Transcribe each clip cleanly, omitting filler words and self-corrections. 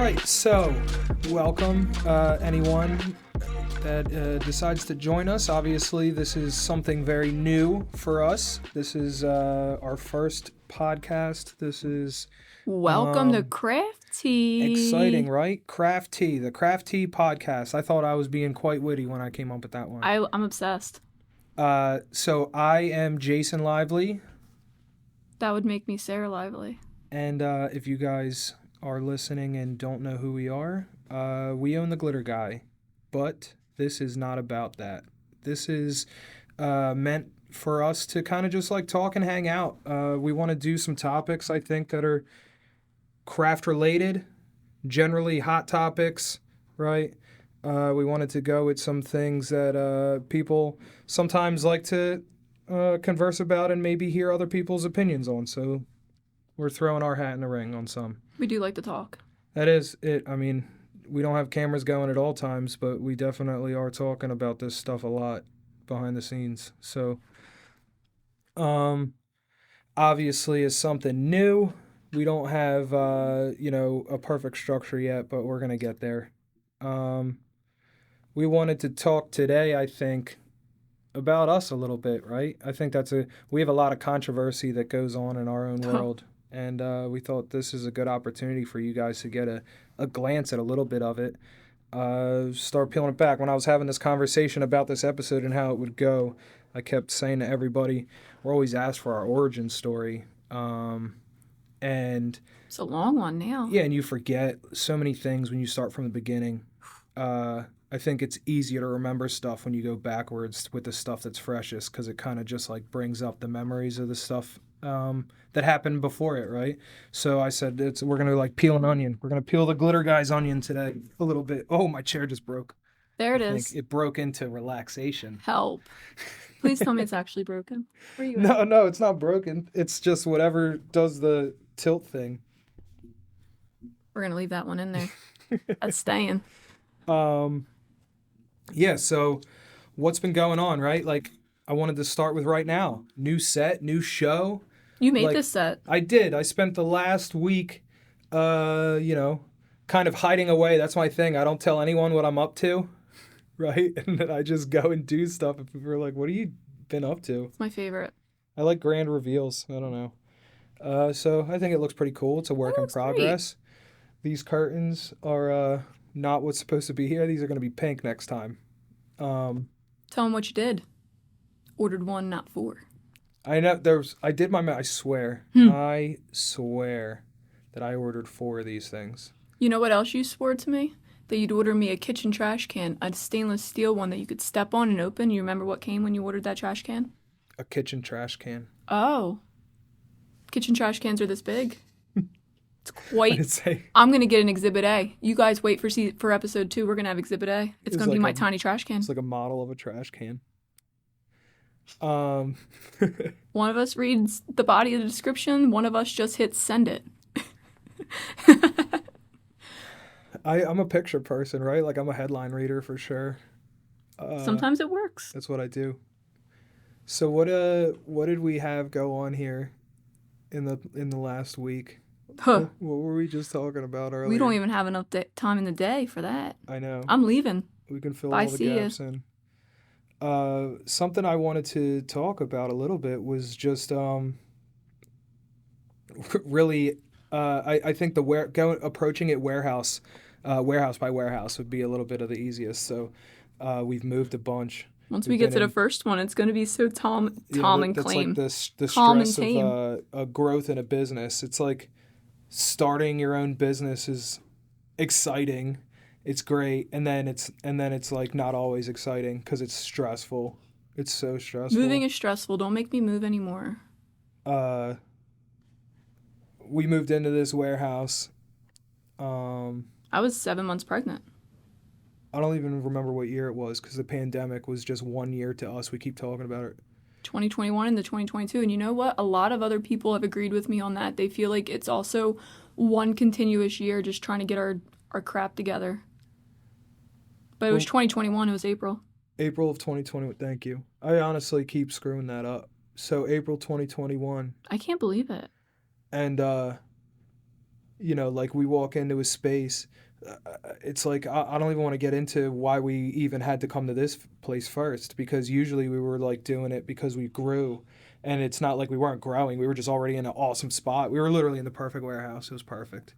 right, so welcome anyone that decides to join us. Obviously, this is something very new for us. This is our first podcast. This is welcome to Craft Tea. Exciting, right? Craft Tea, the Craft Tea podcast. I thought I was being quite witty when I came up with that one. I'm obsessed. So I am Jason Lively. That would make me Sara Lively. And if you guys are listening and don't know who we are, we own the Glitter Guy. But this is not about that. This is meant for us to kind of just like talk and hang out. We want to do some topics, I think, that are craft related, generally hot topics, right? We wanted to go with some things that people sometimes like to converse about and maybe hear other people's opinions on. So we're throwing our hat in the ring on some. We do like to talk. That is it. I mean, we don't have cameras going at all times, but we definitely are talking about this stuff a lot behind the scenes. So, obviously, it's something new. We don't have, a perfect structure yet, but we're going to get there. We wanted to talk today, I think, about us a little bit, right? I think we have a lot of controversy that goes on in our own world. And we thought this is a good opportunity for you guys to get a glance at a little bit of it. Start peeling it back. When I was having this conversation about this episode and how it would go, I kept saying to everybody, we're always asked for our origin story. And it's a long one now. Yeah, and you forget so many things when you start from the beginning. I think it's easier to remember stuff when you go backwards with the stuff that's freshest, because it kind of just like brings up the memories of the stuff that happened before it, right? So I said we're gonna like peel an onion. We're gonna peel the Glitter Guy's onion today a little bit. Oh, my chair just broke. There it is. It broke into relaxation. Help! Please tell me it's actually broken. Where are you at? No, it's not broken. It's just whatever does the tilt thing. We're gonna leave that one in there. That's staying. Yeah, so what's been going on, right? Like, I wanted to start with right now. New set, new show. You made this set. I did. I spent the last week, kind of hiding away. That's my thing. I don't tell anyone what I'm up to, right? And then I just go and do stuff. And people are like, what have you been up to? It's my favorite. I like grand reveals. I don't know. So I think it looks pretty cool. It's a work in progress. Great. These curtains are... not what's supposed to be here. These are going to be pink next time. Tell them what you did. Ordered 1, not 4. I know I did my I swear. I swear that I ordered 4 of these things. You know what else you swore to me? That you'd order me a kitchen trash can, a stainless steel one that you could step on and open. You remember what came when you ordered that trash can? A kitchen trash can. Oh. Kitchen trash cans are this big? It's quite... I'm going to get an Exhibit A. You guys wait for episode 2. We're going to have Exhibit A. It's going to be my tiny trash can. It's like a model of a trash can. One of us reads the body of the description. One of us just hits send it. I'm a picture person, right? Like, I'm a headline reader for sure. Sometimes it works. That's what I do. So what did we have go on here in the last week? Huh. What were we just talking about earlier? We don't even have enough time in the day for that. I know. I'm leaving. We can fill all the gaps in. Something I wanted to talk about a little bit was just really I think approaching it warehouse by warehouse would be a little bit of the easiest. So we've moved a bunch. Once we get to the first one, it's going to be so calm and clean. That's like the stress of a growth in a business. It's like starting your own business is exciting. It's great, and then it's like not always exciting because it's stressful. It's so stressful. Moving is stressful. Don't make me move anymore. We moved into this warehouse. I was 7 months pregnant. I don't even remember what year it was because the pandemic was just 1 year to us. We keep talking about it. 2021 into 2022. And you know what? A lot of other people have agreed with me on that. They feel like it's also one continuous year just trying to get our crap together. But it was 2021. It was April. April of 2020. Thank you. I honestly keep screwing that up. So April 2021. I can't believe it. And You know, like we walk into a space. It's like I don't even want to get into why we even had to come to this place first, because usually we were like doing it because we grew, and it's not like we weren't growing. We were just already in an awesome spot. We were literally in the perfect warehouse. It was perfect.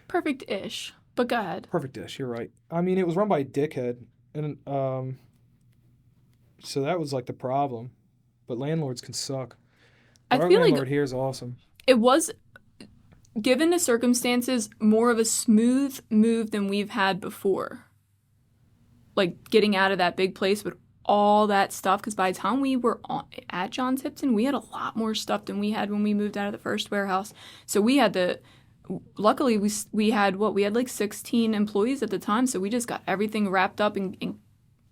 Perfect-ish. But go ahead. Perfect dish. You're right. I mean, it was run by a dickhead, and so that was like the problem. But landlords can suck. I But our feel like landlord here is awesome. it was, given the circumstances, more of a smooth move than we've had before. Like getting out of that big place with all that stuff, because by the time we were at John Tipton, we had a lot more stuff than we had when we moved out of the first warehouse. So we had to, luckily we had like 16 employees at the time, so we just got everything wrapped up and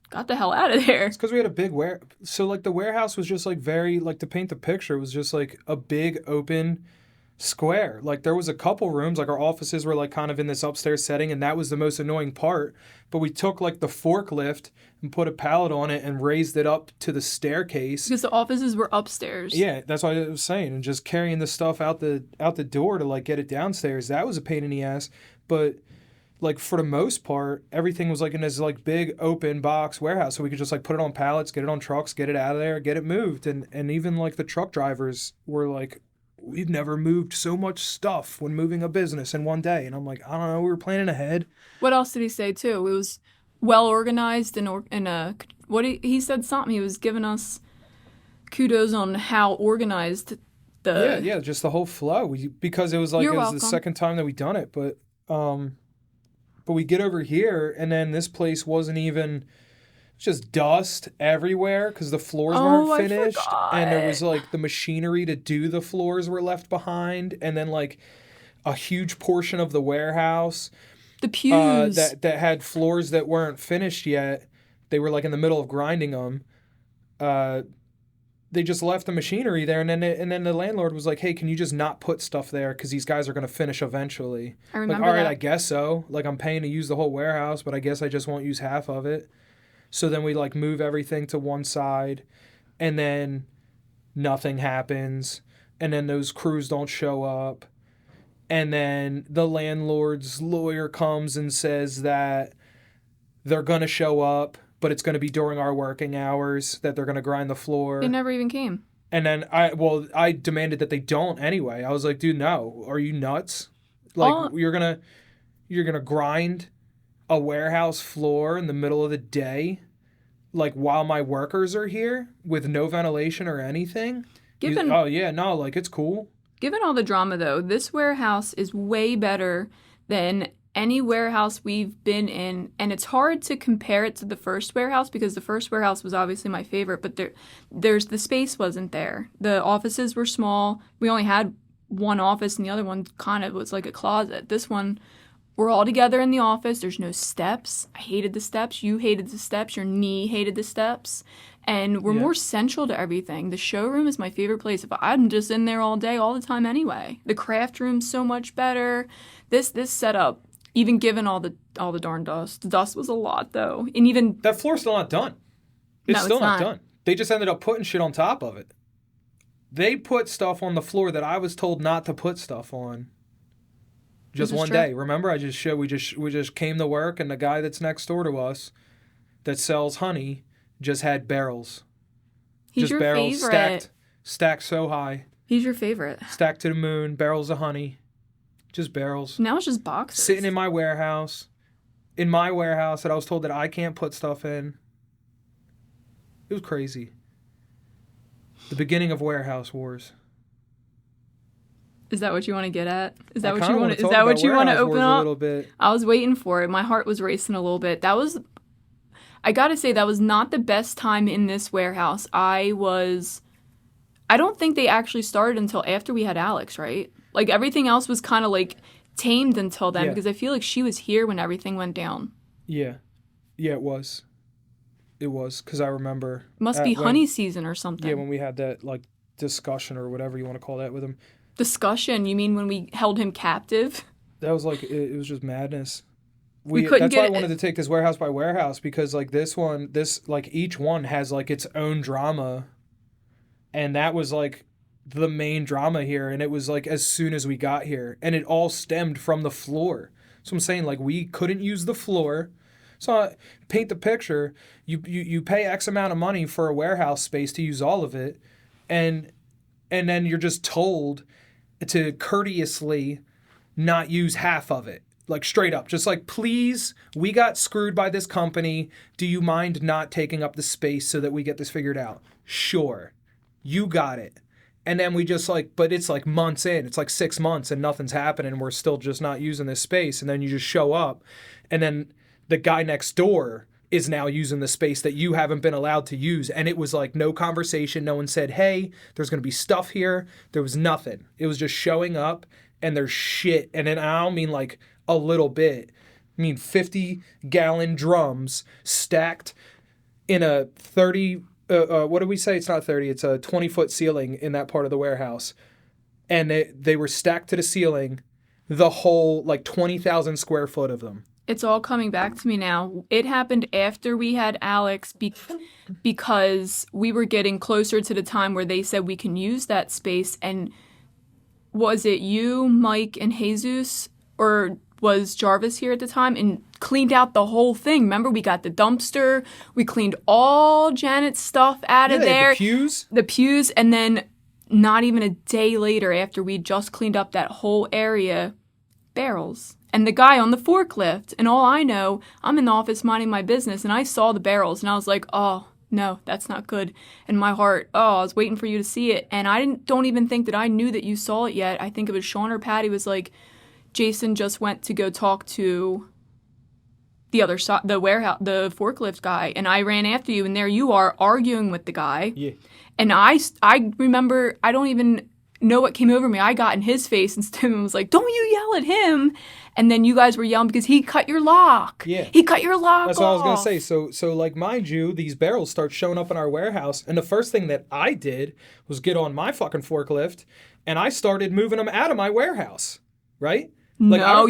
got the hell out of there. It's because we had a big so like the warehouse was just like very, like, to paint the picture, it was just like a big open square. Like there was a couple rooms, like our offices were like kind of in this upstairs setting, and that was the most annoying part. But we took like the forklift and put a pallet on it and raised it up to the staircase. Because the offices were upstairs. Yeah, that's what I was saying. And just carrying the stuff out the door to like get it downstairs, that was a pain in the ass. But like for the most part, everything was like in this like big open box warehouse, so we could just like put it on pallets, get it on trucks, get it out of there, get it moved. And even like the truck drivers were like, we've never moved so much stuff when moving a business in one day. And I'm like, I don't know, we were planning ahead. What else did he say too? It was well organized and he said something. He was giving us kudos on how organized the. Yeah, just the whole flow. Because it was like You're it was welcome. the second time that we done it, but we get over here, and then this place wasn't even, just dust everywhere because the floors weren't finished. And there was like the machinery to do the floors were left behind. And then like a huge portion of the warehouse, the pews that had floors that weren't finished yet. They were like in the middle of grinding them. They just left the machinery there, and then the landlord was like, "Hey, can you just not put stuff there because these guys are gonna finish eventually?" I remember like, all right, that. I guess so. Like, I'm paying to use the whole warehouse, but I guess I just won't use half of it. So then we like move everything to one side, and then nothing happens, and then those crews don't show up, and then the landlord's lawyer comes and says that they're gonna show up, but it's gonna be during our working hours that they're gonna grind the floor. They never even came. And then I demanded that they don't anyway. I was like, dude, no, are you nuts? Like you're gonna grind a warehouse floor in the middle of the day, like while my workers are here with no ventilation or anything? Oh yeah, no, like it's cool. Given all the drama though, this warehouse is way better than any warehouse we've been in, and it's hard to compare it to the first warehouse because the first warehouse was obviously my favorite, but there's the space wasn't there. The offices were small. We only had one office, and the other one kind of was like a closet. This one, we're all together in the office. There's no steps. I hated the steps. You hated the steps. Your knee hated the steps. And we're more central to everything. The showroom is my favorite place. If I'm just in there all day, all the time anyway. The craft room's so much better. This setup, even given all the darn dust. The dust was a lot though. And even that floor's still not done. It's still not done. They just ended up putting shit on top of it. They put stuff on the floor that I was told not to put stuff on. Just one day. Remember, we just came to work, and the guy that's next door to us that sells honey just had barrels. He's just your barrels favorite. stacked so high. He's your favorite. Stacked to the moon, barrels of honey. Just barrels. Now it's just boxes. Sitting in my warehouse. In my warehouse that I was told that I can't put stuff in. It was crazy. The beginning of warehouse wars. Is that what you want to get at? Is that I what you want to? talk Is that what about you want to warehouse open wars up? a little bit. I was waiting for it. My heart was racing a little bit. I gotta say, that was not the best time in this warehouse. I don't think they actually started until after we had Alex, right? Like everything else was kind of like tamed until then because I feel like she was here when everything went down. Yeah, it was. It was because I remember. Must be honey season or something. Yeah, when we had that like discussion or whatever you want to call that with him. Discussion? You mean when we held him captive? That was like it was just madness. We couldn't that's why I wanted to take this warehouse by warehouse because like this like each one has like its own drama, and that was like the main drama here, and it was like as soon as we got here, and it all stemmed from the floor. So I'm saying, like, we couldn't use the floor. So paint the picture. You pay X amount of money for a warehouse space to use all of it, and then you're just told to courteously not use half of it. Like, straight up. Just like, please, we got screwed by this company. Do you mind not taking up the space so that we get this figured out? Sure. You got it. And then we just like, but it's like months in. It's like 6 months and nothing's happening. We're still just not using this space. And then you just show up. And then the guy next door is now using the space that you haven't been allowed to use. And it was like no conversation. No one said, hey, there's going to be stuff here. There was nothing. It was just showing up and there's shit. And then I don't mean like a little bit. I mean 50-gallon drums stacked in a 30, what do we say? It's not 30. It's a 20-foot ceiling in that part of the warehouse. And they were stacked to the ceiling, the whole like 20,000 square foot of them. It's all coming back to me now. It happened after we had Alex because we were getting closer to the time where they said we can use that space. And was it you, Mike, and Jesus, or was Jarvis here at the time and cleaned out the whole thing? Remember, we got the dumpster. We cleaned all Janet's stuff out of there. The pews. And then not even a day later, after we just cleaned up that whole area, barrels. And the guy on the forklift. And all I know, I'm in the office minding my business, and I saw the barrels, and I was like, oh, no, that's not good. And my heart, I was waiting for you to see it. And I don't even think that I knew that you saw it yet. I think it was Sean or Patty was like, Jason just went to go talk to the other side, the warehouse, the forklift guy, and I ran after you, and there you are arguing with the guy. Yeah. And I remember, I don't even know what came over me. I got in his face and Tim was like, don't you yell at him. And then you guys were yelling because he cut your lock. Yeah. He cut your lock That's off. what I was going to say. So like, mind you, these barrels start showing up in our warehouse. And the first thing that I did was get on my fucking forklift and I started moving them out of my warehouse. Right? Like, I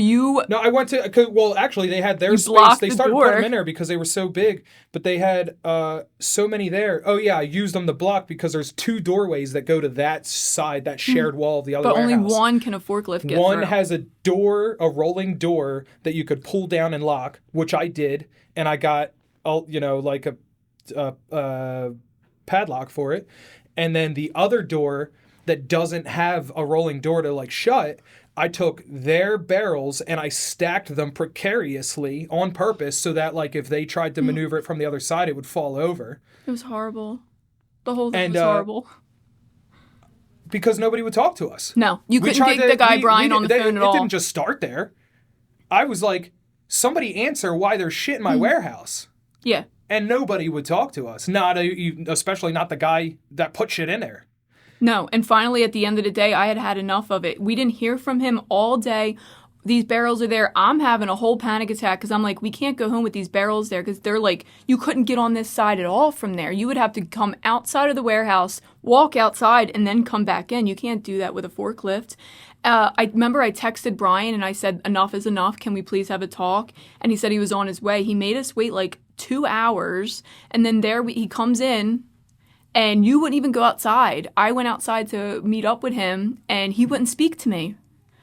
went to, well, actually, they had their space. They started putting them in there because they were so big, but they had so many there. Oh, yeah, I used them to block because there's 2 doorways that go to that side, that shared wall of the other warehouse. But only one can a forklift get One through. has a door, a rolling door that you could pull down and lock, which I did, and I got, like a padlock for it. And then the other door that doesn't have a rolling door to, like, shut, I took their barrels and I stacked them precariously on purpose so that, like, if they tried to maneuver it from the other side, it would fall over. It was horrible. The whole thing was horrible. Because nobody would talk to us. No, you couldn't get the guy Brian on the phone at all. It didn't just start there. I was like, somebody answer why there's shit in my warehouse. Yeah. And nobody would talk to us. Especially not the guy that put shit in there. No, and finally at the end of the day, I had enough of it. We didn't hear from him all day. These barrels are there. I'm having a whole panic attack because I'm like, we can't go home with these barrels there because they're like, you couldn't get on this side at all from there. You would have to come outside of the warehouse, walk outside, and then come back in. You can't do that with a forklift. I remember I texted Brian and I said, enough is enough. Can we please have a talk? And he said he was on his way. He made us wait like 2 hours, and then he comes in. And you wouldn't even go outside. I went outside to meet up with him, and he wouldn't speak to me.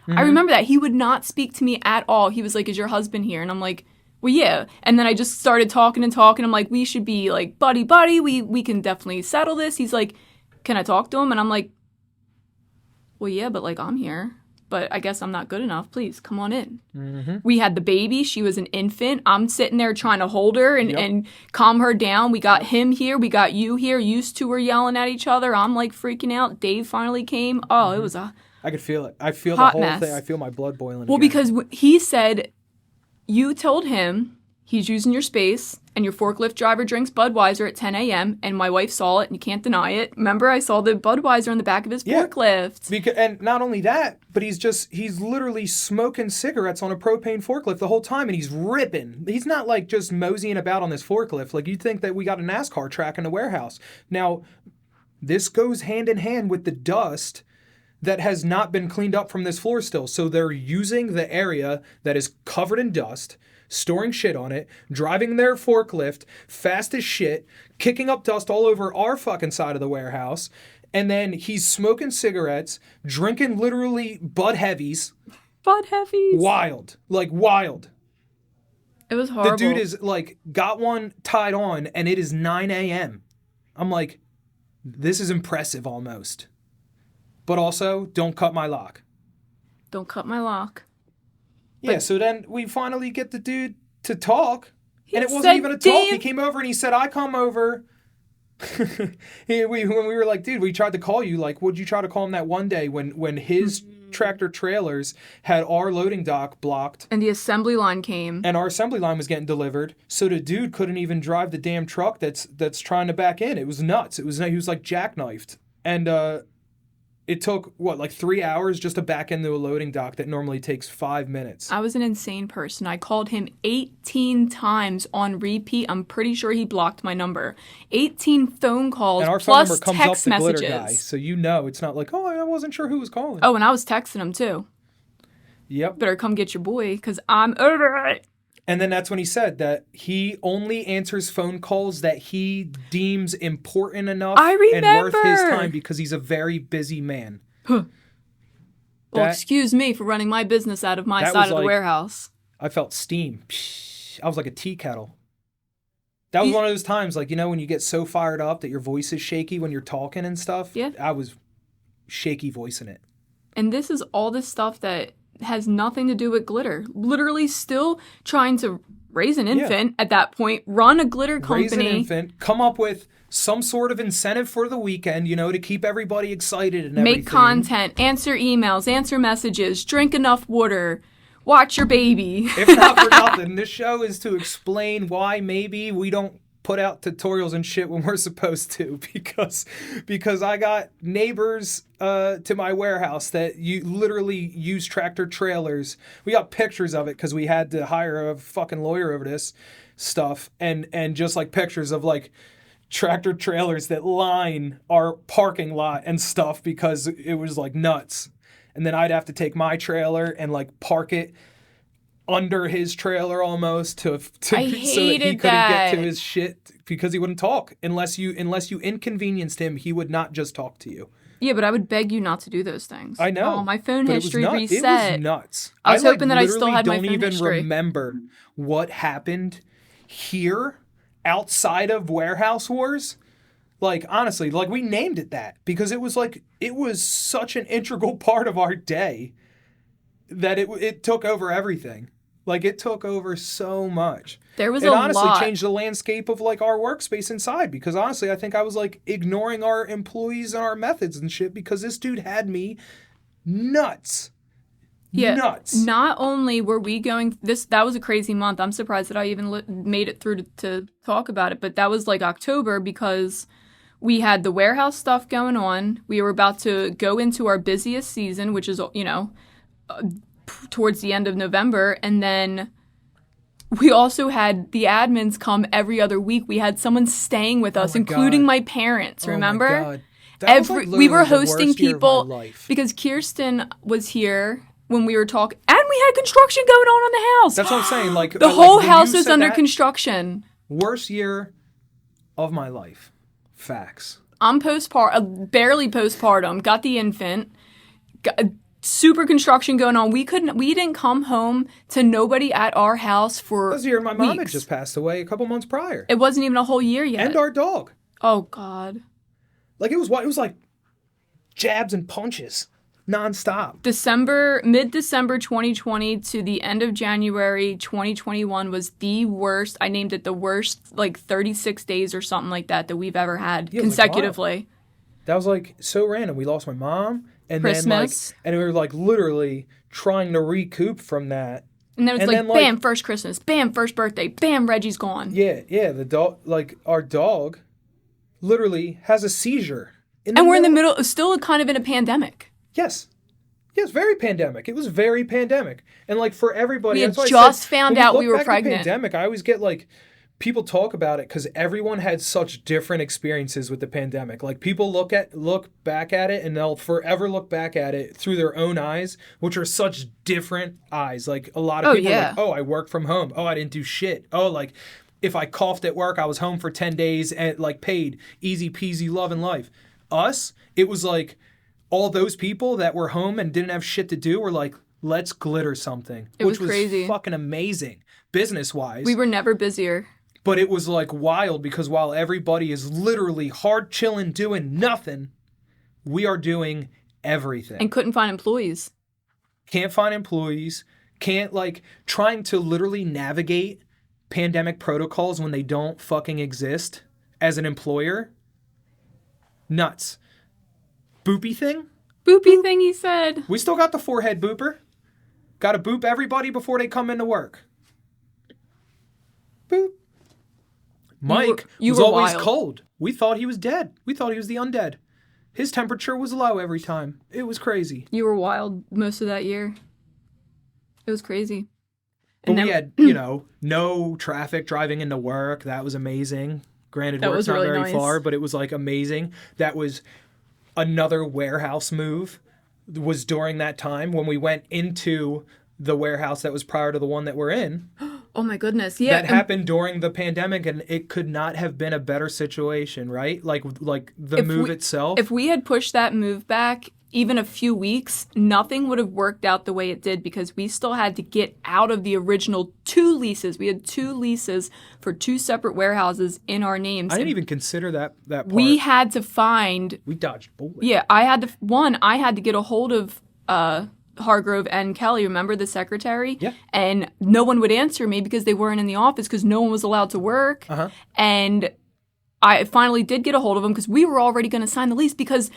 Mm-hmm. I remember that. He would not speak to me at all. He was like, is your husband here? And I'm like, well, yeah. And then I just started talking. I'm like, we should be like buddy. We can definitely settle this. He's like, can I talk to him? And I'm like, well, yeah, but like I'm here. But I guess I'm not good enough. Please, come on in. Mm-hmm. We had the baby. She was an infant. I'm sitting there trying to hold her and calm her down. We got him here. We got you here. You two were yelling at each other. I'm like freaking out. Dave finally came. Oh, It was a I could feel it. I feel hot the whole mess. thing. I feel my blood boiling. Well, again. because he said you told him he's using your space and your forklift driver drinks Budweiser at 10 a.m. and my wife saw it and you can't deny it. Remember, I saw the Budweiser on the back of his forklift. And not only that, but he's literally smoking cigarettes on a propane forklift the whole time and he's ripping. He's not like just moseying about on this forklift. Like you'd think that we got a NASCAR track in the warehouse. Now, this goes hand in hand with the dust that has not been cleaned up from this floor still. So they're using the area that is covered in dust, storing shit on it, driving their forklift fast as shit, kicking up dust all over our fucking side of the warehouse, And then he's smoking cigarettes, drinking literally Bud Heavies. Bud Heavies. Wild. Like, wild. It was horrible. The dude is, like, got one tied on, and it is 9 a.m. I'm like, this is impressive almost. But also, don't cut my lock. Don't cut my lock. Yeah, so then we finally get the dude to talk. And it wasn't even a talk. He came over and he said, I come over. When we were like, dude, we tried to call you. Like, would you try to call him that one day when his tractor trailers had our loading dock blocked? And the assembly line came. And our assembly line was getting delivered. So the dude couldn't even drive the damn truck that's trying to back in. It was nuts. He was like jackknifed. And it took, like 3 hours just to back into a loading dock that normally takes 5 minutes. I was an insane person. I called him 18 times on repeat. I'm pretty sure he blocked my number. 18 phone calls and our plus phone number comes text up the messages. Glitter guy, so you know it's not like, oh, I wasn't sure who was calling. Oh, and I was texting him too. Yep. Better come get your boy, because I'm over it. And then that's when he said that he only answers phone calls that he deems important enough and worth his time because he's a very busy man. Well, excuse me for running my business out of my side of the warehouse. I felt steam. I was like a tea kettle. That was one of those times, like, you know, when you get so fired up that your voice is shaky when you're talking and stuff? Yeah. I was shaky voicing it. And this is all this stuff that has nothing to do with glitter. Literally still trying to raise an infant at that point, run a glitter company. Raise an infant, come up with some sort of incentive for the weekend, you know, to keep everybody excited and everything. Make content, answer emails, answer messages, drink enough water, watch your baby. If not for nothing, this show is to explain why maybe we don't put out tutorials and shit when we're supposed to, because I got neighbors to my warehouse that you literally use tractor trailers. We got pictures of it because we had to hire a fucking lawyer over this stuff, and just like pictures of like tractor trailers that line our parking lot and stuff because it was like nuts. And then I'd have to take my trailer and like park it under his trailer almost to so that he couldn't get to his shit because he wouldn't talk unless you inconvenienced him. He would not just talk to you. Yeah, but I would beg you not to do those things. I know. Oh, my phone history reset. It was nuts. I was hoping that I still had my phone history. I don't even remember what happened here outside of Warehouse Wars. Like, honestly, like we named it that because it was such an integral part of our day that it took over everything. Like, it took over so much. There was a lot. It honestly changed the landscape of, like, our workspace inside. Because, honestly, I think I was, like, ignoring our employees and our methods and shit because this dude had me nuts. Yeah. Nuts. Not only were we going... That was a crazy month. I'm surprised that I even made it through to talk about it. But that was, like, October because we had the warehouse stuff going on. We were about to go into our busiest season, which is, you know... towards the end of November, and then we also had the admins come every other week. We had someone staying with us, including my parents. Remember? Oh my God. We were hosting people because Kirsten was here when we were talking, and we had construction going on the house. That's what I'm saying. Like the whole house is under construction. Worst year of my life. Facts. I'm barely postpartum. Got the infant. Super construction going on. We didn't come home to nobody at our house for That was the year my weeks. mom had just passed away a couple months prior. It wasn't even a whole year yet. And our dog. Oh, God. Like, it was like jabs and punches nonstop. Mid-December 2020 to the end of January 2021 was the worst. I named it the worst, like 36 days or something like that we've ever had consecutively. Like, wow. That was like so random. We lost my mom. And Christmas. Then, and we were like literally trying to recoup from that. And then it's like, bam, first Christmas, bam, first birthday, bam, Reggie's gone. Yeah, the dog, like our dog literally has a seizure. And we're in the middle, still kind of in a pandemic. Yes, very pandemic. It was very pandemic. And like for everybody, we had just found out we were pregnant. Pandemic, I always get like, people talk about it because everyone had such different experiences with the pandemic. Like people look back at it and they'll forever look back at it through their own eyes, which are such different eyes. Like a lot of people are like, oh, I work from home. Oh, I didn't do shit. Oh, like if I coughed at work, I was home for 10 days and like paid. Easy peasy, loving life. us, it was like all those people that were home and didn't have shit to do were like, let's glitter something. Which was crazy. Fucking amazing, business-wise. We were never busier. But it was like wild because while everybody is literally hard chilling doing nothing, we are doing everything. And couldn't find employees. Can't find employees. Can't, like, trying to literally navigate pandemic protocols when they don't fucking exist as an employer. Nuts. Boopy thing? Boopy thing, he said. We still got the forehead booper. Got to boop everybody before they come into work. Boop. Mike was always cold. We thought he was dead. We thought he was the undead. His temperature was low every time. It was crazy. You were wild most of that year. It was crazy. But we had, you know, no traffic driving into work. That was amazing. Granted, work's not very far, but it was, like, amazing. That was another warehouse move. Was during that time when we went into the warehouse that was prior to the one that we're in. Oh my goodness, yeah. That happened during the pandemic, and it could not have been a better situation, right? Like the move itself. If we had pushed that move back even a few weeks, nothing would have worked out the way it did because we still had to get out of the original 2 leases. We had 2 leases for 2 separate warehouses in our names. I didn't even consider that part. We had to find... We dodged bullet. Yeah, I had to get a hold of Hargrove and Kelly, remember the secretary? Yeah. And no one would answer me because they weren't in the office because no one was allowed to work. Uh-huh. And I finally did get a hold of them because we were already going to sign the lease because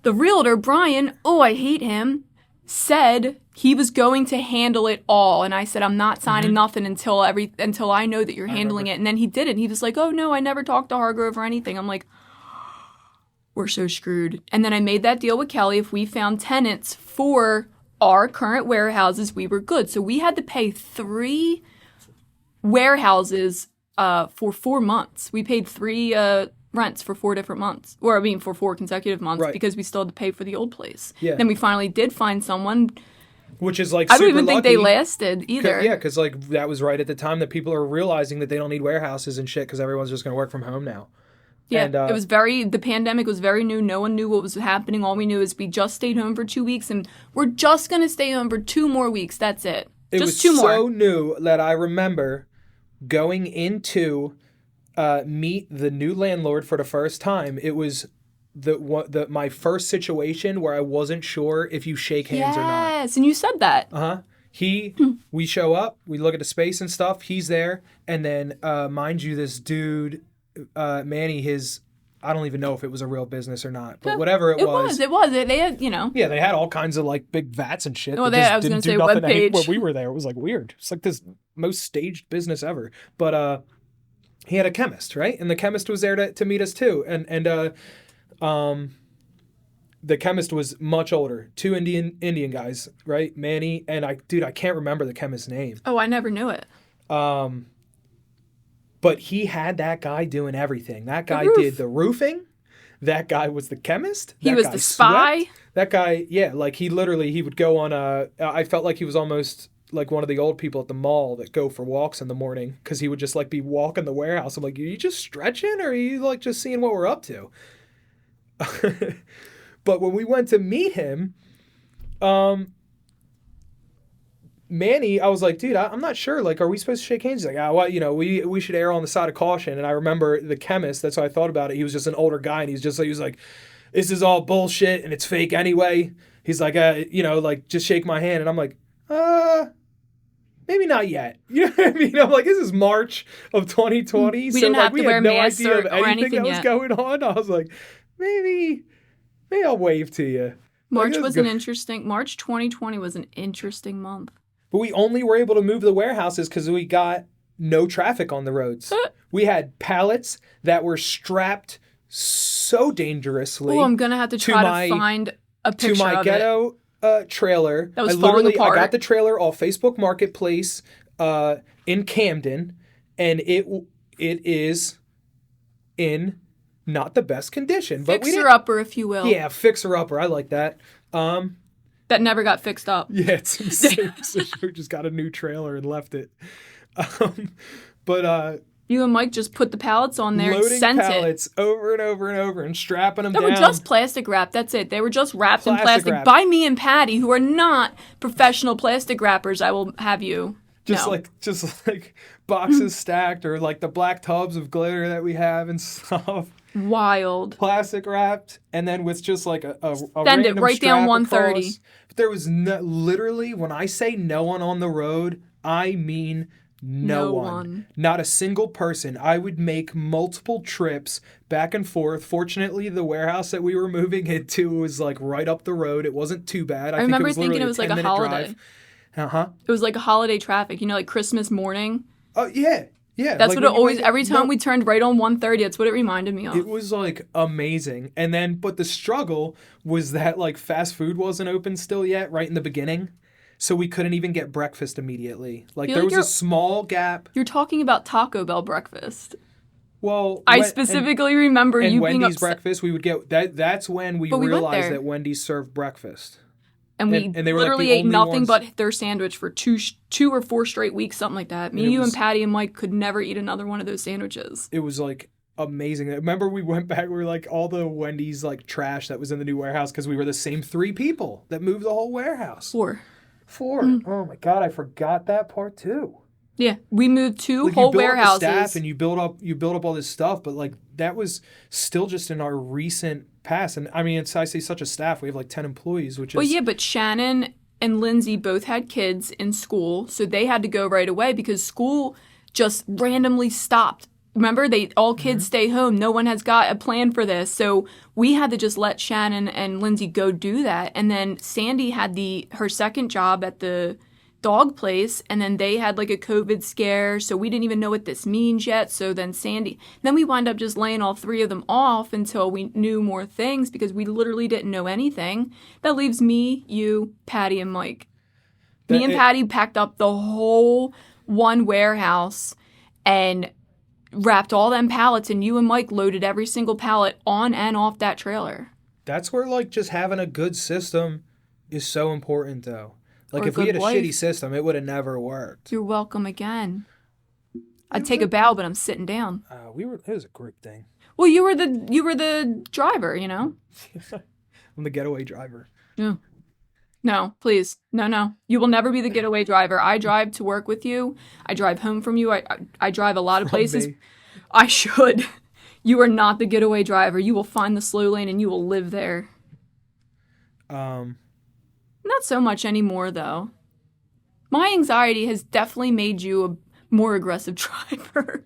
the realtor, Brian, I hate him, said he was going to handle it all. And I said, I'm not signing nothing until I know that you're handling it. And then he did it. And he was like, oh, no, I never talked to Hargrove or anything. I'm like, we're so screwed. And then I made that deal with Kelly. If we found tenants for our current warehouses, we were good. So we had to pay 3 warehouses for 4 months. We paid 3 rents for 4 different months. Or, I mean, for 4 consecutive months because we still had to pay for the old place. Yeah. Then we finally did find someone. Which is, like, I super don't even think lucky. they lasted either. Yeah, because, like, that was right at the time that people are realizing that they don't need warehouses and shit because everyone's just going to work from home now. Yeah, and, it was the pandemic was very new. No one knew what was happening. All we knew is we just stayed home for 2 weeks, and we're just going to stay home for 2 more weeks. That's it. It just was 2 more. so new that I remember going into meet the new landlord for the first time. It was my first situation where I wasn't sure if you shake hands or not. Yes, and you said that. Uh-huh. We show up, we look at the space and stuff, he's there, and then, mind you, this dude... Manny, I don't even know if it was a real business or not, but whatever it was. It was. They had, you know. Yeah, they had all kinds of, like, big vats and shit. Well, that I was going to say webpage. When we were there, it was, like, weird. It's like this most staged business ever. But he had a chemist, right? And the chemist was there to meet us, too. And the chemist was much older. 2 Indian guys, right? Manny, and I can't remember the chemist's name. Oh, I never knew it. But he had that guy doing everything. That guy did the roofing. That guy was the chemist. He was the spy. Swept. That guy, yeah, like he would go on I felt like he was almost like one of the old people at the mall that go for walks in the morning because he would just like be walking the warehouse. I'm like, are you just stretching or are you like just seeing what we're up to? But when we went to meet him, Manny, I was like, dude, I'm not sure. Like, are we supposed to shake hands? He's like, well, you know, we should err on the side of caution. And I remember the chemist, that's how I thought about it. He was just an older guy, and he was like, this is all bullshit, and it's fake anyway. He's like, you know, like, just shake my hand. And I'm like, maybe not yet. You know what I mean? I'm like, this is March of 2020. We didn't have to wear masks or anything that was going on. I was like, maybe I'll wave to you. March 2020 was an interesting month. But we only were able to move the warehouses because we got no traffic on the roads. We had pallets that were strapped so dangerously. Oh, I'm going to have to try to find a picture of it. To my ghetto trailer. That was falling apart. I got the trailer off Facebook Marketplace in Camden, and it is in not the best condition. Fixer-upper, if you will. Yeah, fixer-upper. I like that. That never got fixed up. Yeah, it's insane. So we just got a new trailer and left it. But You and Mike just put the pallets on there and Loading sent pallets over and over and over and strapping them They down. were just plastic wrap. That's it. They were just wrapped in plastic wrap. by me and Patty, who are not professional plastic wrappers. I will have you Just know. like boxes stacked, or like the black tubs of glitter that we have and stuff. Wild. Plastic wrapped, and then with just like a Send it random right down strap 130. across. But there was literally, when I say no one on the road, I mean no one. Not a single person. I would make multiple trips back and forth. Fortunately, the warehouse that we were moving into was like right up the road. It wasn't too bad. I remember thinking it was like a holiday. Uh-huh. It was like a holiday traffic, like Christmas morning. Oh, yeah. Yeah. That's like what it always, every time we turned right on 130, that's what it reminded me of. It was like amazing. And then, but the struggle was that like fast food wasn't open still yet, right in the beginning. So we couldn't even get breakfast immediately. Like there was a small gap. You're talking about Taco Bell breakfast. Well, I specifically remember you being Wendy's upset. breakfast, we would get that. That's when we realized that Wendy's served breakfast. And we they were literally like ate nothing but their sandwich for two or 4 straight weeks, something like that. You and Patty and Mike could never eat another one of those sandwiches. It was like amazing. Remember we went back, we were like all the Wendy's like trash that was in the new warehouse because we were the same 3 people that moved the whole warehouse. 4. Oh my God, I forgot that part too. Yeah, we moved 2 whole warehouses. You build up the staff and you build up all this stuff, but like that was still just in our recent past. And I mean, I say such a staff. We have like 10 employees, which is. Well, yeah, but Shannon and Lindsay both had kids in school, so they had to go right away because school just randomly stopped. Remember, all kids stay home. No one has got a plan for this. So we had to just let Shannon and Lindsay go do that. And then Sandy had her second job at the dog place, and then they had like a COVID scare, so we didn't even know what this means yet. So then we wind up just laying all 3 of them off until we knew more things because we literally didn't know anything. That leaves me, you, Patty, and Mike. Me and Patty packed up the whole one warehouse and wrapped all them pallets, and you and Mike loaded every single pallet on and off that trailer. That's where like just having a good system is so important though. Like if we had a shitty system, it would have never worked. You're welcome again. I'd take a bow, but I'm sitting down. It was a group thing. Well, you were the driver, I'm the getaway driver. Yeah. No, please. No. You will never be the getaway driver. I drive to work with you. I drive home from you. I drive a lot of places. I should. You are not the getaway driver. You will find the slow lane and you will live there. Not so much anymore, though. My anxiety has definitely made you a more aggressive driver.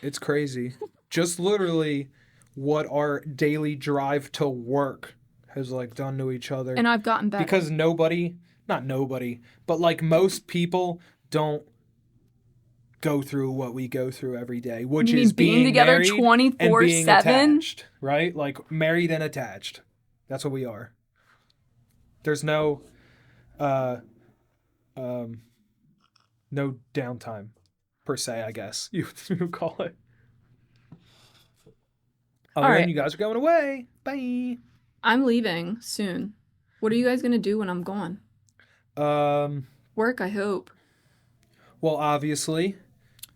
It's crazy. Just literally what our daily drive to work has like done to each other. And I've gotten better. Because not nobody, but like most people don't go through what we go through every day, which is being together 24/7, right? Like married and attached. That's what we are. There's no downtime per se, I guess you call it. All right, you guys are going away. Bye. I'm leaving soon. What are you guys gonna do when I'm gone? Work, I hope. Well, obviously.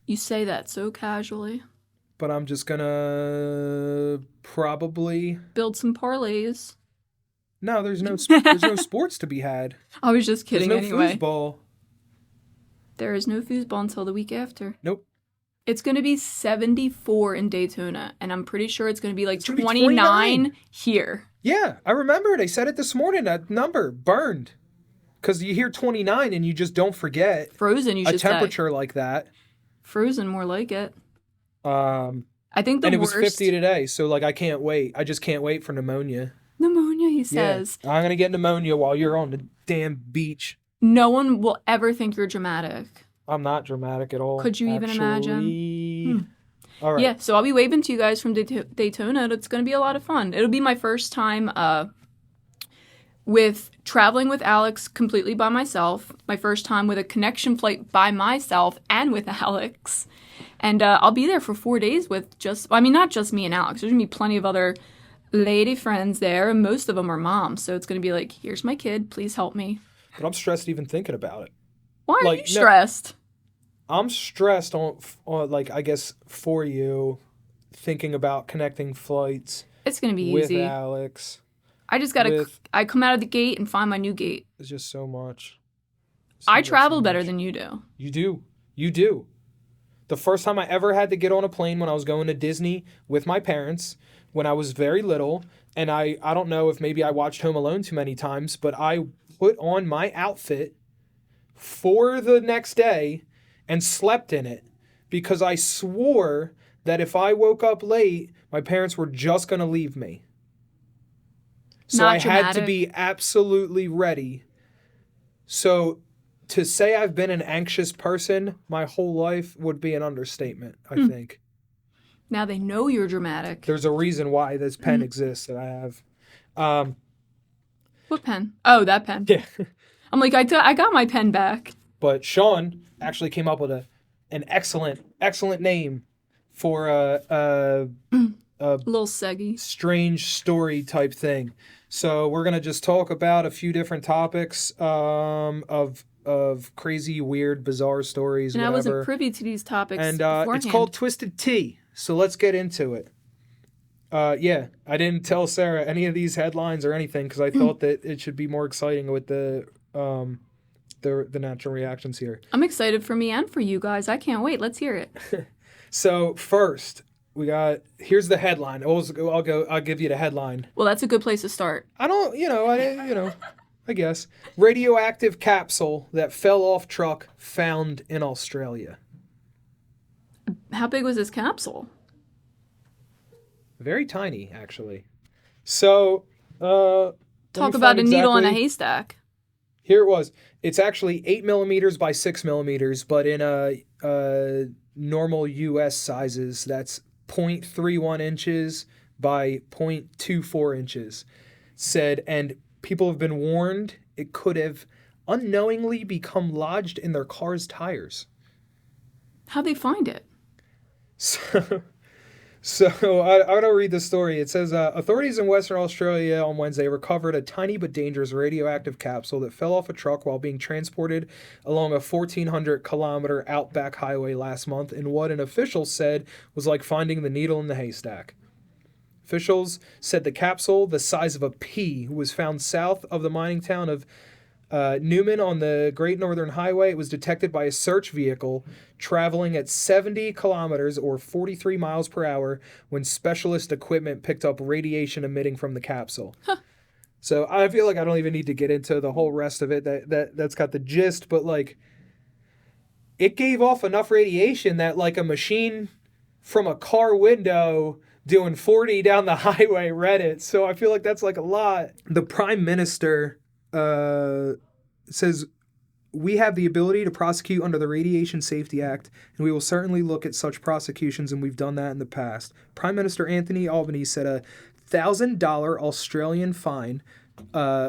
You say that so casually. But I'm just gonna probably build some parlays. No, there's no sports to be had. I was just kidding. There's no anyway. foosball. There is no foosball until the week after. Nope. It's going to be 74 in Daytona, and I'm pretty sure it's going to be like 29 here. Yeah, I remember. They said it this morning. That number burned. Because you hear 29 and you just don't forget. Frozen, you should say. A temperature like that. Frozen, more like it. I think it was 50 today, so like I can't wait. I just can't wait for pneumonia. Pneumonia, he says. Yeah, I'm going to get pneumonia while you're on the damn beach. No one will ever think you're dramatic. I'm not dramatic at all. Could you even imagine? All right. Yeah, so I'll be waving to you guys from Daytona. It's going to be a lot of fun. It'll be my first time with traveling with Alex completely by myself. My first time with a connection flight by myself and with Alex. And I'll be there for 4 days with not just me and Alex. There's going to be plenty of other lady friends there, and most of them are moms. So it's going to be like, here's my kid. Please help me. But I'm stressed even thinking about it. Why are you stressed? I'm stressed on like, I guess, for you, thinking about connecting flights It's going to be with easy. Alex. I just got to, I come out of the gate and find my new gate. It's just so much. I travel better than you do. You do. You do. The first time I ever had to get on a plane when I was going to Disney with my parents when I was very little, and I don't know if maybe I watched Home Alone too many times, but I put on my outfit for the next day and slept in it because I swore that if I woke up late, my parents were just going to leave me. So Not I dramatic. had to be absolutely ready. So to say I've been an anxious person my whole life would be an understatement, I think. Now they know you're dramatic. There's a reason why this pen exists that I have. What pen? Oh, that pen. Yeah. I'm like, I got my pen back. But Sean actually came up with an excellent name for a Little seggy. strange story type thing. So we're gonna just talk about a few different topics of crazy, weird, bizarre stories. And whatever. I wasn't privy to these topics And beforehand. it's called Twisted Tea. So let's get into it. Yeah, I didn't tell Sara any of these headlines or anything because I thought that it should be more exciting with the natural reactions here. I'm excited for me and for you guys. I can't wait. Let's hear it. So first, here's the headline. I'll give you the headline. Well, that's a good place to start. I guess. Radioactive capsule that fell off truck found in Australia. How big was this capsule? Very tiny, actually. So, Talk about a needle in a haystack. Here it was. It's actually 8 millimeters by 6 millimeters, but in a normal U.S. sizes, that's 0.31 inches by 0.24 inches. Said, and people have been warned it could have unknowingly become lodged in their car's tires. How'd they find it? So I'm going to read the story. It says, authorities in Western Australia on Wednesday recovered a tiny but dangerous radioactive capsule that fell off a truck while being transported along a 1,400-kilometer outback highway last month in what an official said was like finding the needle in the haystack. Officials said the capsule, the size of a pea, was found south of the mining town of Newman on the Great Northern Highway. It was detected by a search vehicle traveling at 70 kilometers or 43 miles per hour when specialist equipment picked up radiation emitting from the capsule. Huh. So I feel like I don't even need to get into the whole rest of it. That's got the gist, but like it gave off enough radiation that like a machine from a car window doing 40 down the highway read it. So I feel like that's like a lot. The Prime Minister says, we have the ability to prosecute under the Radiation Safety Act, and we will certainly look at such prosecutions, and we've done that in the past. Prime Minister Anthony Albanese said a $1,000 Australian fine,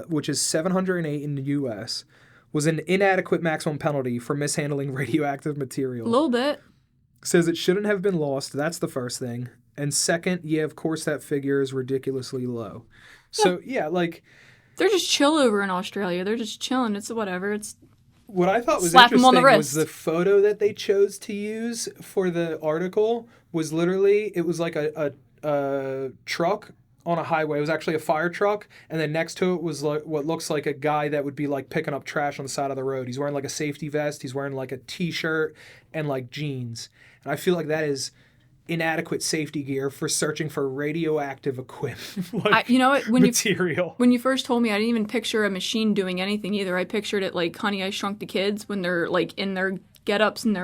which is $708 in the U.S., was an inadequate maximum penalty for mishandling radioactive material. A little bit. Says it shouldn't have been lost. That's the first thing. And second, yeah, of course, that figure is ridiculously low. So, yeah, like... They're just chill over in Australia. They're just chilling. It's whatever. It's what I thought was slap them on the interesting wrist. was the photo that they chose to use for the article was literally, it was like a truck on a highway. It was actually a fire truck, and then next to it was like what looks like a guy that would be like picking up trash on the side of the road. He's wearing like a safety vest. He's wearing like a t-shirt and like jeans. And I feel like that is inadequate safety gear for searching for radioactive equipment. Like you know what? material. When you first told me, I didn't even picture a machine doing anything either. I pictured it like Honey, I Shrunk the Kids when they're like in their get-ups and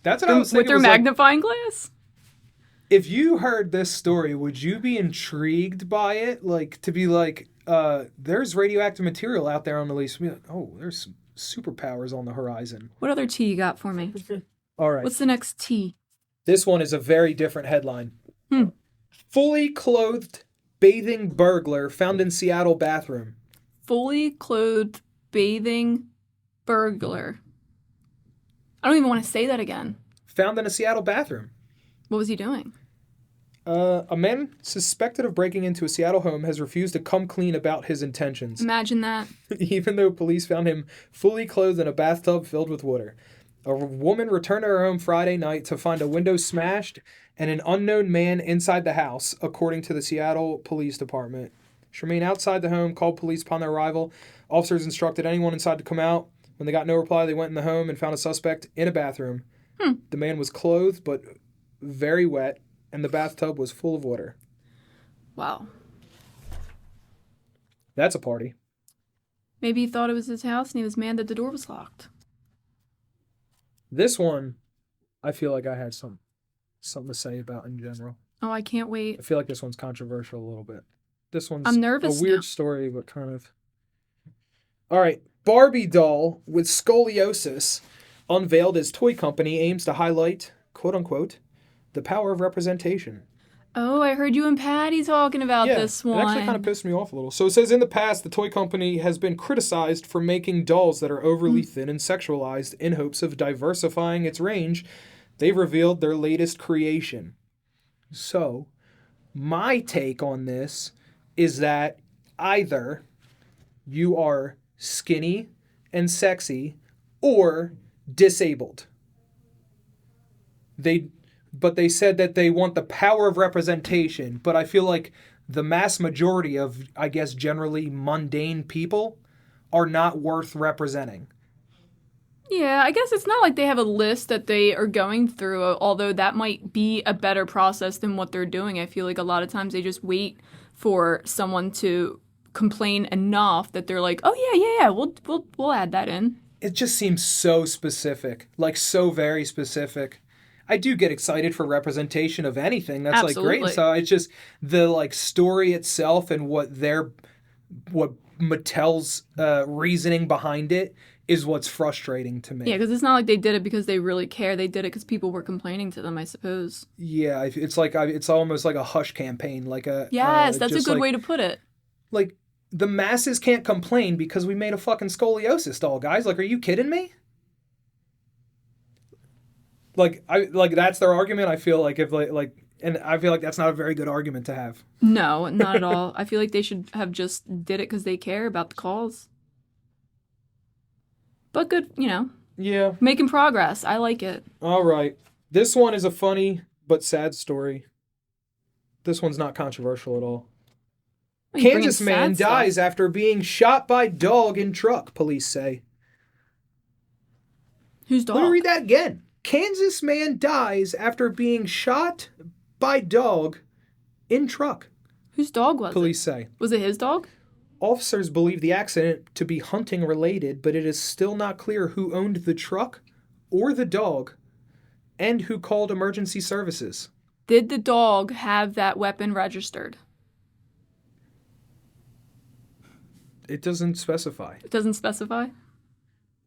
That's what I was thinking. with their magnifying glass. If you heard this story, would you be intrigued by it? Like to be like, there's radioactive material out there on the lease. Be like, oh, there's some superpowers on the horizon. What other tea you got for me? All right. What's the next tea? This one is a very different headline. Hmm. Fully clothed bathing burglar found in Seattle bathroom. Fully clothed bathing burglar. I don't even want to say that again. Found in a Seattle bathroom. What was he doing? A man suspected of breaking into a Seattle home has refused to come clean about his intentions. Imagine that. Even though police found him fully clothed in a bathtub filled with water. A woman returned to her home Friday night to find a window smashed and an unknown man inside the house, according to the Seattle Police Department. She remained outside the home, called police upon their arrival. Officers instructed anyone inside to come out. When they got no reply, they went in the home and found a suspect in a bathroom. The man was clothed but very wet, and the bathtub was full of water. Wow. That's a party. Maybe he thought it was his house and he was mad that the door was locked. This one, I feel like I had something to say about in general. Oh, I can't wait. I feel like this one's controversial a little bit. This one's I'm nervous a weird now. story, but kind of... All right. Barbie doll with scoliosis unveiled as toy company aims to highlight, quote-unquote, the power of representation. Oh, I heard you and Patty talking about this one. It actually kind of pissed me off a little. So it says, in the past, the toy company has been criticized for making dolls that are overly thin and sexualized in hopes of diversifying its range. They've revealed their latest creation. So, my take on this is that either you are skinny and sexy or disabled. But they said that they want the power of representation, but I feel like the mass majority of, I guess, generally mundane people are not worth representing. Yeah, I guess it's not like they have a list that they are going through, although that might be a better process than what they're doing. I feel like a lot of times they just wait for someone to complain enough that they're like, oh yeah, we'll add that in. It just seems so specific, like so very specific. I do get excited for representation of anything. That's Absolutely. like great. So it's just the like story itself and what Mattel's reasoning behind it is what's frustrating to me. Yeah, because it's not like they did it because they really care. They did it because people were complaining to them, I suppose. Yeah, it's like it's almost like a hush campaign, like a yes, that's a good like, way to put it. Like the masses can't complain because we made a fucking scoliosis doll, guys. Like, are you kidding me? Like that's their argument. I feel like if and I feel like that's not a very good argument to have. No, not at all. I feel like they should have just did it because they care about the cause. But good, Yeah. making progress. I like it. All right. This one is a funny but sad story. This one's not controversial at all. Oh, you Kansas bringing man sad dies stuff. after being shot by dog in truck, police say. Whose dog? Let me read that again. Kansas man dies after being shot by dog in truck, Whose dog was police it? say. Was it his dog? Officers believe the accident to be hunting related, but it is still not clear who owned the truck or the dog and who called emergency services. Did the dog have that weapon registered? It doesn't specify. It doesn't specify?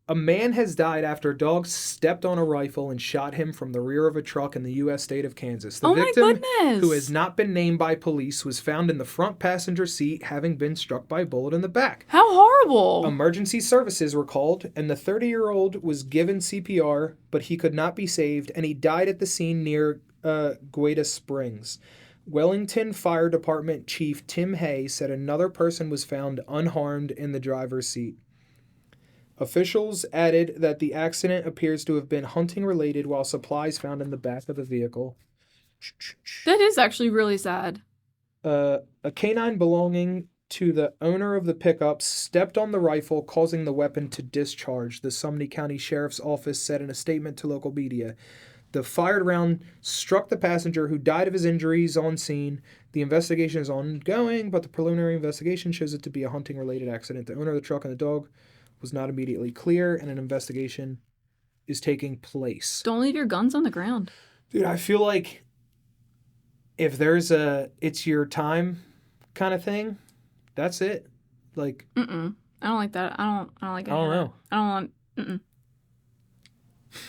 A man has died after a dog stepped on a rifle and shot him from the rear of a truck in the U.S. state of Kansas. The Oh my victim, goodness. who has not been named by police, was found in the front passenger seat, having been struck by a bullet in the back. How horrible. Emergency services were called, and the 30-year-old was given CPR, but he could not be saved, and he died at the scene near Guada Springs. Wellington Fire Department Chief Tim Hay said another person was found unharmed in the driver's seat. Officials added that the accident appears to have been hunting related, while supplies found in the back of the vehicle. That is actually really sad. A canine belonging to the owner of the pickup stepped on the rifle, causing the weapon to discharge, the Sumner County Sheriff's Office said in a statement to local media. The fired round struck the passenger, who died of his injuries on scene. The investigation is ongoing, but the preliminary investigation shows it to be a hunting-related accident. The owner of the truck and the dog was not immediately clear, and an investigation is taking place. Don't leave your guns on the ground. Dude, I feel like if there's a it's your time kind of thing, that's it. Like, I don't like that. I don't like it. I don't know.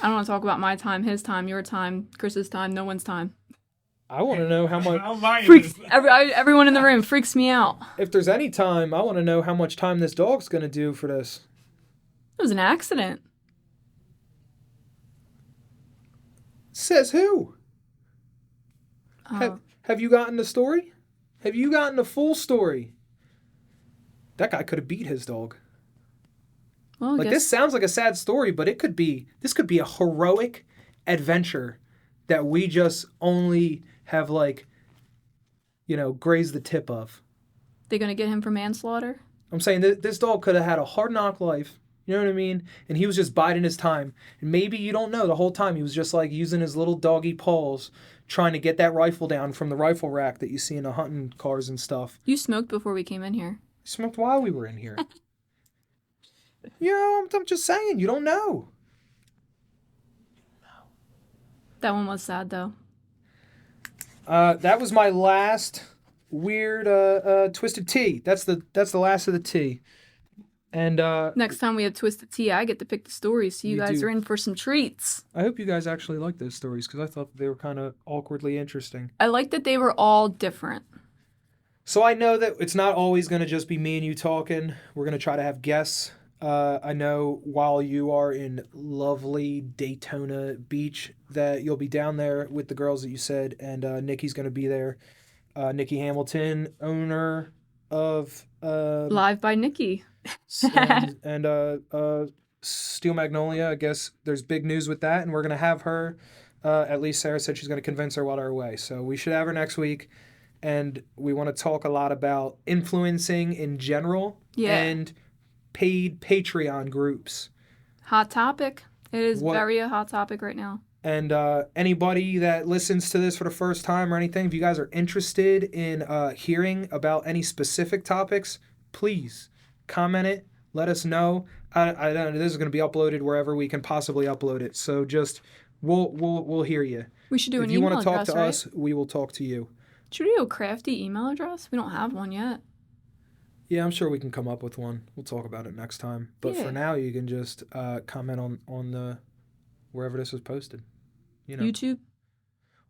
I don't want to talk about my time, his time, your time, Chris's time, no one's time. I want to know how much. Everyone in the room freaks me out. If there's any time, I want to know how much time this dog's going to do for this. It was an accident. Says who? Have you gotten the story? Have you gotten the full story? That guy could have beat his dog. Well, I Like, guess this sounds like a sad story, but this could be a heroic adventure that we just only have, like, grazed the tip of. they're gonna get him for manslaughter. I'm saying that this dog could have had a hard knock life. You know what I mean? And he was just biding his time. And maybe you don't know, the whole time he was just like using his little doggy paws trying to get that rifle down from the rifle rack that you see in the hunting cars and stuff. You smoked before we came in here. He smoked while we were in here. I'm just saying, you don't know. That one was sad though. That was my last weird twisted tea. That's the last of the tea. And Next time we have Twisted Tea, I get to pick the stories, so you guys do. are in for some treats. I hope you guys actually like those stories because I thought they were kind of awkwardly interesting. I like that they were all different. So I know that it's not always going to just be me and you talking. We're going to try to have guests. I know while you are in lovely Daytona Beach that you'll be down there with the girls that you said, and Nikki's going to be there. Nikki Hamilton, owner of Live by Nikki. and Steel Magnolia. I guess there's big news with that, and we're going to have her. At least Sara said she's going to convince her while they're away. So we should have her next week. And we want to talk a lot about influencing in general and paid Patreon groups. Hot topic. It is very a hot topic right now. And anybody that listens to this for the first time or anything, if you guys are interested in hearing about any specific topics, please comment it. Let us know. I don't know. This is going to be uploaded wherever we can possibly upload it. So just we'll hear you. We should do an email address. If you want to talk to us, we will talk to you. Should we do a crafty email address? We don't have one yet. Yeah, I'm sure we can come up with one. We'll talk about it next time. But for now, you can just comment on the wherever this is posted. YouTube?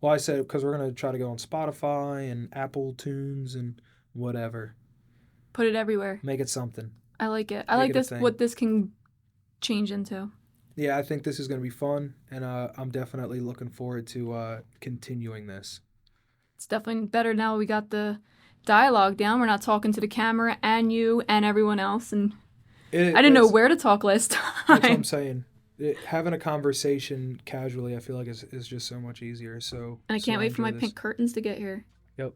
Well, I said because we're going to try to go on Spotify and Apple Tunes and whatever. Put it everywhere. Make it something. I like it. I like this. What this can change into. Yeah, I think this is going to be fun, and I'm definitely looking forward to continuing this. It's definitely better now we got the dialogue down. We're not talking to the camera and you and everyone else. And I didn't know where to talk last time. That's what I'm saying. Having a conversation casually, I feel like is just so much easier. And I can't wait for my pink curtains to get here. Yep.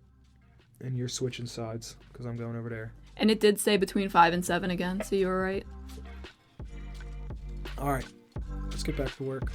And you're switching sides because I'm going over there. And it did say between 5 and 7 again, so you were right. All right. Let's get back to work.